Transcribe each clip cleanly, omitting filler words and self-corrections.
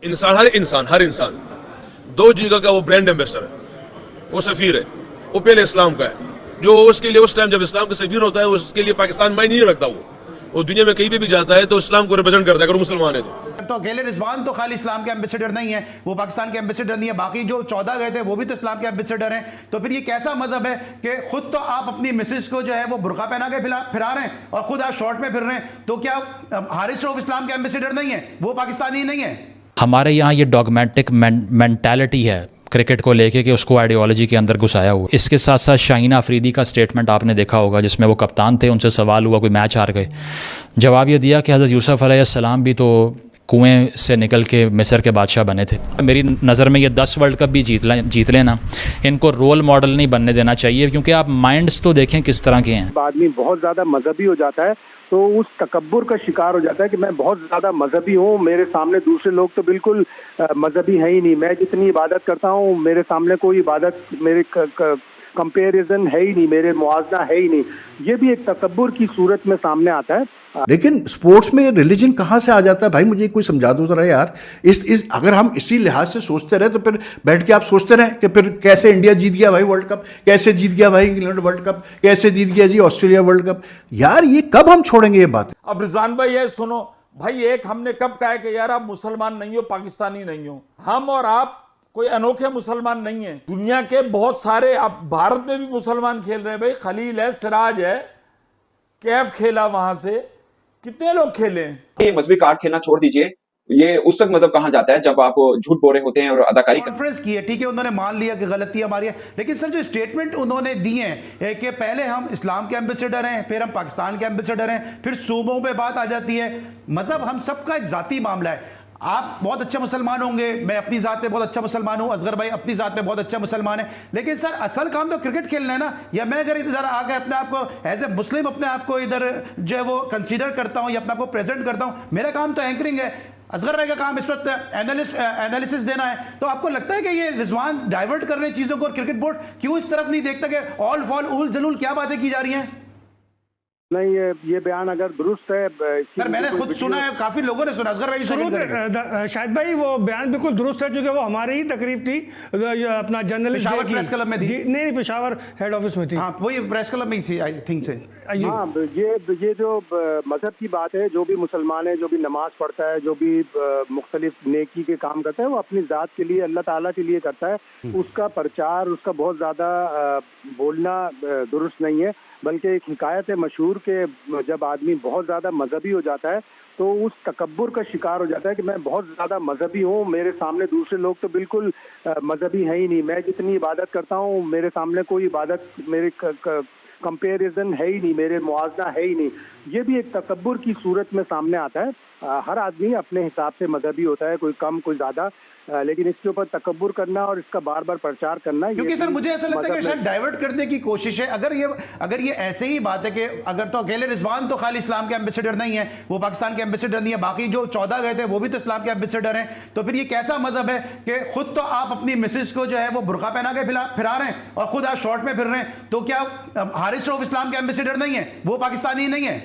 हर इंसान दो जगह का वो ब्रांड एम्बेसडर है, वो सफीर है, वो पहले इस्लाम का है, जो उसके लिए उस टाइम जब इस्लाम का सफीर होता है उसके लिए पाकिस्तान मायने नहीं रखता। वो दुनिया में कहीं पे भी जाता है तो इस्लाम को रिप्रेजेंट करता है अगर मुसलमान है तो अकेले रिजवान तो खाली इस्लाम के एम्बेसडर नहीं है, वो पाकिस्तान के एम्बेसडर नहीं है, बाकी जो 14 गए थे वो भी तो इस्लाम के एम्बेसडर हैं। तो फिर ये कैसा मजहब है कि खुद तो आप अपनी मिसेस को जो है वो बुर्का पहना के फिरा रहे हैं और खुद आप शॉर्ट में फिर रहे हैं, तो क्या हारिस रऊफ इस्लाम के एम्बेसडर नहीं है, वो पाकिस्तानी नहीं है? हमारे यहाँ ये डॉगमेटिक मेंटालिटी है क्रिकेट को लेके कि उसको आइडियोलॉजी के अंदर घुसाया हुआ। इसके साथ साथ शाहीन अफरीदी का स्टेटमेंट आपने देखा होगा जिसमें वो कप्तान थे, उनसे सवाल हुआ कोई मैच हार गए, जवाब ये दिया कि हज़रत यूसुफ अलैहिस्सलाम भी तो कुएं से निकल के मिस्र के बादशाह बने थे। मेरी नज़र में ये 10 वर्ल्ड कप भी जीत लेना, इनको रोल मॉडल नहीं बनने देना चाहिए, क्योंकि आप माइंड्स तो देखें किस तरह के हैं। आदमी बहुत ज़्यादा मजहबी हो जाता है तो उस तकब्बुर का शिकार हो जाता है कि मैं बहुत ज़्यादा मजहबी हूँ, मेरे सामने दूसरे लोग तो बिल्कुल मजहबी है ही नहीं, मैं जितनी इबादत करता हूँ मेरे सामने कोई इबादत मेरे कंपेरिजन है ही नहीं, मेरे मुआवजा है ही नहीं। ये भी एक तकब्बुर की सूरत में सामने आता है। लेकिन स्पोर्ट्स में रिलीजन कहाँ से आ जाता है भाई, मुझे कोई समझा दो जरा यार। इस अगर हम इसी लिहाज से सोचते रहे तो फिर बैठ के आप सोचते रहे कि फिर कैसे इंडिया जीत गया भाई वर्ल्ड कप, कैसे जीत गया भाई इंग्लैंड वर्ल्ड कप, कैसे जीत गया जी ऑस्ट्रेलिया वर्ल्ड कप। यार ये कब हम छोड़ेंगे ये बात? अब रिजवान भाई ये सुनो भाई, एक हमने कब कहा कि यार आप मुसलमान नहीं हो, पाकिस्तानी नहीं हो। हम और आप कोई अनोखे मुसलमान नहीं है, दुनिया के बहुत सारे, अब भारत में भी मुसलमान खेल रहे हैं भाई, खलील है, सिराज है, कैफ खेला, वहां से कितने लोग खेले। ये मजहबी कार्ड खेलना छोड़ दीजिए, ये उस वक्त मतलब कहा जाता है जब आप झूठ बोल रहे होते हैं और अदाकारी कॉन्फ्रेंस की है, ठीक है, उन्होंने मान लिया कि गलती हमारी है, लेकिन सर जो स्टेटमेंट उन्होंने दी है कि पहले हम इस्लाम के एम्बेसडर हैं, फिर हम पाकिस्तान के एम्बेसडर हैं, फिर सूबों पे बात आ जाती है। मजहब हम सबका एक जाती मामला है। आप बहुत अच्छा मुसलमान होंगे, मैं अपनी जात पे बहुत अच्छा मुसलमान हूं, असगर भाई अपनी जात पे बहुत अच्छा मुसलमान है, लेकिन सर असल काम तो क्रिकेट खेलना है ना। या मैं अगर इधर आके अपने आप को एज ए मुस्लिम अपने आप को इधर जो है वो कंसीडर करता हूं या अपने आप को प्रेजेंट करता हूं, मेरा काम तो एंकरिंग है, असगर भाई का काम इस वक्त एनालिसिस देना है। तो आपको लगता है कि ये रिजवान डाइवर्ट कर रहे हैं चीजों को और क्रिकेट बोर्ड क्यों इस तरफ नहीं देखता कि ऑल फॉल उल जलूल क्या बातें की जा रही हैं? नहीं, ये बयान अगर दुरुस्त है, सर मैंने खुद सुना है, काफी लोगों ने सुना। असगर भाई शायद भाई वो बयान बिल्कुल दुरुस्त है, क्योंकि वो हमारी ही तकरीब थी अपना जर्नलिस्ट पेशावर प्रेस क्लब में थी। नहीं, पेशावर हेड ऑफिस में थी। हाँ, वही प्रेस क्लब में ही थी आई थिंक से। हाँ, ये जो मजहब की बात है, जो भी मुसलमान है, जो भी नमाज पढ़ता है, जो भी मुख्तलिफ नेकी के काम करता है, वो अपनी ज़ात के लिए, अल्लाह ताला के लिए करता है। उसका प्रचार, उसका बहुत ज़्यादा बोलना दुरुस्त नहीं है, बल्कि एक हिकायत है मशहूर के जब आदमी बहुत ज़्यादा मजहबी हो जाता है तो उस तकब्बुर का शिकार हो जाता है कि मैं बहुत ज़्यादा मजहबी हूँ, मेरे सामने दूसरे लोग तो बिल्कुल मजहबी है ही नहीं, मैं जितनी इबादत करता हूँ मेरे सामने कोई इबादत मेरे कंपेरिजन है ही नहीं, मेरे मुआवजा है ही नहीं। ये भी एक तकब्बुर की सूरत में सामने आता है। हर आदमी अपने हिसाब से मजहबी होता है, कोई कम कोई ज़्यादा, लेकिन इसके ऊपर तकब्बुर करना और इसका बार बार प्रचार करना, क्योंकि सर मुझे ऐसा लगता है कि शायद डाइवर्ट करने की कोशिश है। अगर ये ऐसे ही बात है कि अगर तो अकेले रिजवान तो खाली इस्लाम के एम्बेसडर नहीं है, वो पाकिस्तान के एम्बेसडर नहीं है, बाकी जो 14 गए थे वो भी तो इस्लाम के एम्बेसडर हैं, तो फिर ये कैसा मजहब है कि खुद तो आप अपनी मिसेस को जो है वो बुर्का पहना के फिरा रहे हैं और खुद आप शॉर्ट में फिर रहे हैं, तो क्या हारिस रऊफ इस्लाम के एम्बेसडर नहीं है, वो पाकिस्तानी नहीं है?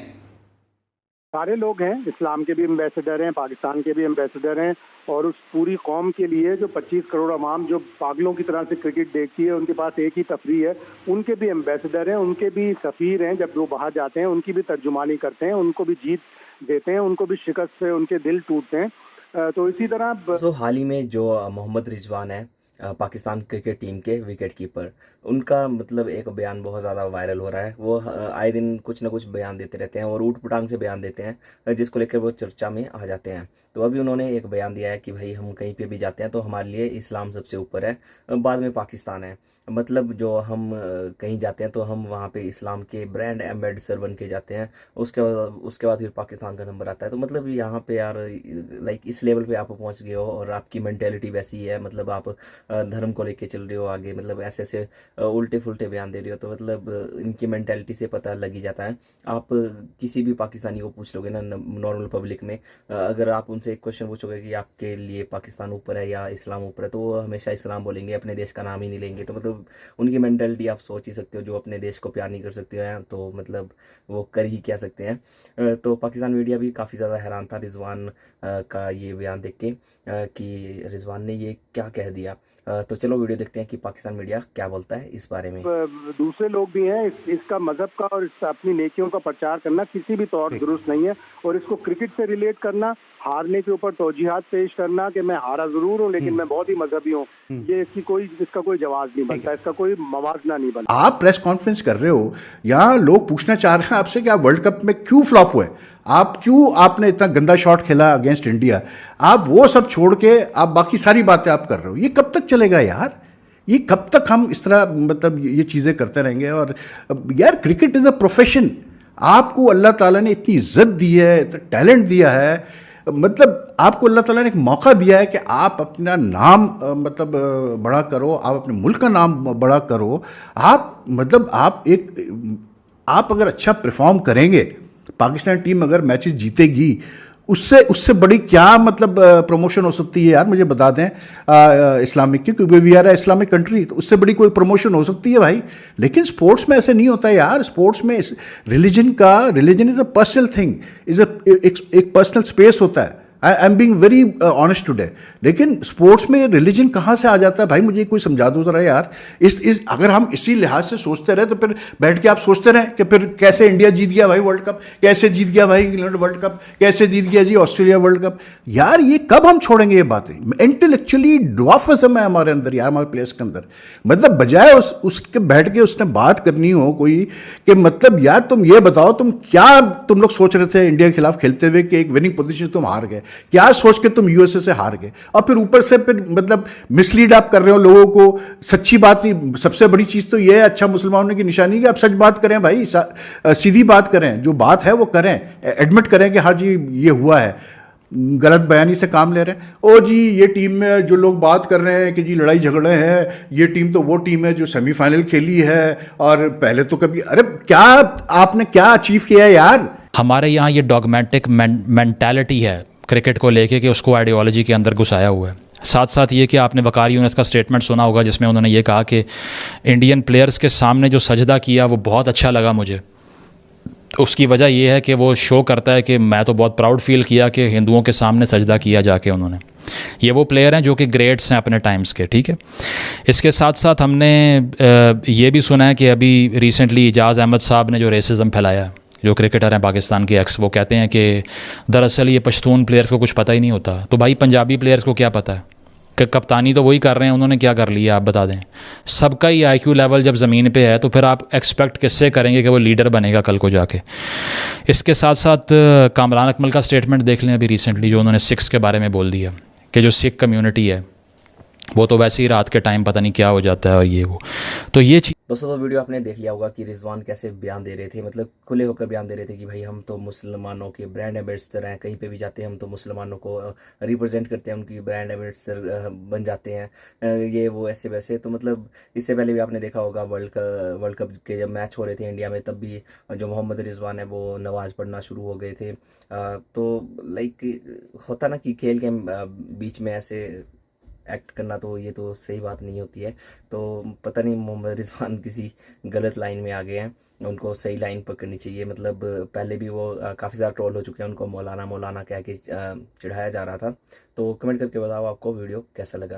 सारे लोग हैं, इस्लाम के भी एम्बेसडर हैं, पाकिस्तान के भी एम्बेसडर हैं, और उस पूरी कौम के लिए जो 25 करोड़ अवाम जो पागलों की तरह से क्रिकेट देखती है, उनके पास एक ही तफरी है, उनके भी एम्बेसडर हैं, उनके भी सफ़ीर हैं, जब वो बाहर जाते हैं उनकी भी तर्जुमानी करते हैं, उनको भी जीत देते हैं, उनको भी शिकस्त से उनके दिल टूटते हैं। तो इसी तरह हाल ही में जो मोहम्मद रिजवान है, पाकिस्तान क्रिकेट टीम के विकेट कीपर, उनका मतलब एक बयान बहुत ज़्यादा वायरल हो रहा है। वो आए दिन कुछ ना कुछ बयान देते रहते हैं और ऊट पटांग से बयान देते हैं, जिसको लेकर वो चर्चा में आ जाते हैं। तो अभी उन्होंने एक बयान दिया है कि भाई हम कहीं पे भी जाते हैं तो हमारे लिए इस्लाम सबसे ऊपर है, बाद में पाकिस्तान है। मतलब जो हम कहीं जाते हैं तो हम वहाँ पे इस्लाम के ब्रांड एम्बेसडर बन के जाते हैं, उसके बाद फिर पाकिस्तान का नंबर आता है। तो मतलब यहाँ पे यार लाइक इस लेवल पे आप पहुँच गए हो और आपकी मेंटेलिटी वैसी है, मतलब आप धर्म को लेके चल रहे हो आगे, मतलब ऐसे ऐसे उल्टे फुल्टे बयान दे रहे हो। तो मतलब इनकी मेंटेलिटी से पता लग ही जाता है। आप किसी भी पाकिस्तानी को पूछ लोगे ना नॉर्मल पब्लिक में, अगर आप उनसे उनसे एक क्वेश्चन पूछोगे कि आपके लिए पाकिस्तान ऊपर है या इस्लाम ऊपर है, तो वो हमेशा इस्लाम बोलेंगे, अपने देश का नाम ही नहीं लेंगे। तो मतलब उनकी मेंटालिटी आप सोच ही सकते हो, जो अपने देश को प्यार नहीं कर सकते हैं तो मतलब वो कर ही क्या सकते हैं। तो पाकिस्तान मीडिया भी काफ़ी ज़्यादा हैरान था रिजवान का ये बयान देख के कि रिजवान ने ये क्या कह दिया। तो चलो वीडियो देखते हैं कि पाकिस्तान मीडिया क्या बोलता है इस बारे में। दूसरे लोग भी हैं, इसका मजहब का और अपनी नेकियों का प्रचार करना किसी भी तौर दुरुस्त नहीं है। और इसको क्रिकेट से रिलेट करना, हारने के ऊपर तौजीहात पेश करना कि मैं हारा जरूर हूँ लेकिन मैं बहुत ही मजहबी हूँ, ये इसका कोई जवाब नहीं बनता, इसका कोई मवाजना नहीं बनता। आप प्रेस कॉन्फ्रेंस कर रहे हो, यहाँ लोग पूछना चाह रहे हैं आपसे कि आप वर्ल्ड कप में क्यों फ्लॉप हुए, आप क्यों आपने इतना गंदा शॉट खेला अगेंस्ट इंडिया, आप वो सब छोड़ के आप बाकी सारी बातें आप कर रहे हो। ये कब तक चलेगा यार, ये कब तक हम इस तरह मतलब ये चीज़ें करते रहेंगे। और यार क्रिकेट इज़ अ प्रोफेशन, आपको अल्लाह ताला ने इतनी इज्जत दी है, इतना टैलेंट दिया है, मतलब आपको अल्लाह ताला ने एक मौका दिया है कि आप अपना नाम मतलब बड़ा करो, आप अपने मुल्क का नाम बड़ा करो। आप मतलब आप अगर अच्छा परफॉर्म करेंगे, पाकिस्तान टीम अगर मैचेस जीतेगी, उससे बड़ी क्या मतलब प्रमोशन हो सकती है यार, मुझे बता दें इस्लामिक की, क्योंकि वी आर इस्लामिक कंट्री, तो उससे बड़ी कोई प्रमोशन हो सकती है भाई। लेकिन स्पोर्ट्स में ऐसे नहीं होता यार, स्पोर्ट्स में religion is a personal thing, एक पर्सनल स्पेस होता है। I am being very honest today. लेकिन स्पोर्ट्स में रिलीजन कहाँ से आ जाता है भाई, मुझे कोई समझा दो जरा यार। अगर हम इसी लिहाज से सोचते रहे तो फिर बैठ के आप सोचते रहे कि फिर कैसे इंडिया जीत गया भाई वर्ल्ड कप, कैसे जीत गया भाई इंग्लैंड वर्ल्ड कप, कैसे जीत गया जी ऑस्ट्रेलिया वर्ल्ड कप। यार ये कब हम छोड़ेंगे ये बातें, इंटेलेक्चुअली ड्वार्फिज्म है हमारे अंदर यार, हमारे प्लेयर्स के अंदर। मतलब बजाय उसके बैठ के उसने बात करनी हो कोई कि मतलब यार तुम ये बताओ तुम लोग सोच रहे थे इंडिया के खिलाफ खेलते हुए कि एक विनिंग पोजीशन तुम हार गए, क्या सोच के तुम यूएसए से हार गए, और फिर ऊपर से फिर मतलब मिसलीड आप कर रहे हो लोगों को। सच्ची बात नहीं, सबसे बड़ी चीज तो ये है अच्छा मुसलमान होने की निशानी कि आप सच बात करें भाई, सीधी बात करें, जो बात है वो करें, एडमिट करें कि हाँ जी ये हुआ है, गलत बयानी से काम ले रहे हैं। ओ जी ये टीम में जो लोग बात कर रहे हैं कि जी लड़ाई झगड़े हैं, ये टीम तो वो टीम है जो सेमीफाइनल खेली है और पहले तो कभी, अरे क्या आपने क्या अचीव किया है यार। हमारे यहाँ ये डॉगमेटिक मेंटालिटी है क्रिकेट को लेके कि उसको आइडियोलॉजी के अंदर घुसाया हुआ है। साथ साथ ये कि आपने वकार यूनिस का स्टेटमेंट सुना होगा जिसमें उन्होंने ये कहा कि इंडियन प्लेयर्स के सामने जो सजदा किया वो बहुत अच्छा लगा मुझे। उसकी वजह ये है कि वो शो करता है कि मैं तो बहुत प्राउड फील किया कि हिंदुओं के सामने सजदा किया जाके उन्होंने। ये वो प्लेयर हैं जो कि ग्रेट्स हैं अपने टाइम्स के, ठीक है। इसके साथ साथ हमने ये भी सुना है कि अभी रिसेंटली इजाज़ अहमद साहब ने जो रेसिज्म फैलाया है, जो क्रिकेटर हैं पाकिस्तान के एक्स, वो कहते हैं कि दरअसल ये पश्तून प्लेयर्स को कुछ पता ही नहीं होता। तो भाई पंजाबी प्लेयर्स को क्या पता है कि कप्तानी तो वही कर रहे हैं, उन्होंने क्या कर लिया आप बता दें। सबका ही IQ लेवल जब ज़मीन पे है तो फिर आप एक्सपेक्ट किससे करेंगे कि वो लीडर बनेगा कल को जाके। इसके साथ साथ कामरान अकमल का स्टेटमेंट देख लें अभी रिसेंटली, जो उन्होंने सिख्स के बारे में बोल दिया कि जो सिख कम्यूनिटी है वो तो वैसे ही रात के टाइम पता नहीं क्या हो जाता है और ये वो। तो ये दोस्तों तो वीडियो आपने देख लिया होगा कि रिजवान कैसे बयान दे रहे थे, मतलब खुले होकर बयान दे रहे थे कि भाई हम तो मुसलमानों के ब्रांड एम्बेसडर हैं, कहीं पे भी जाते हैं हम तो मुसलमानों को रिप्रेजेंट करते हैं, उनकी ब्रांड एम्बेसडर बन जाते हैं, ये वो ऐसे वैसे। तो मतलब इससे पहले भी आपने देखा होगा वर्ल्ड कप के जब मैच हो रहे थे इंडिया में, तब भी जो मोहम्मद रिजवान है वो नमाज पढ़ना शुरू हो गए थे। तो लाइक होता ना कि खेल के बीच में ऐसे एक्ट करना, तो ये तो सही बात नहीं होती है। तो पता नहीं मोहम्मद रिजवान किसी गलत लाइन में आ गए हैं, उनको सही लाइन पकड़नी चाहिए। मतलब पहले भी वो काफ़ी ज़्यादा ट्रोल हो चुके हैं, उनको मौलाना कह के चिढ़ाया जा रहा था। तो कमेंट करके बताओ आपको वीडियो कैसा लगा।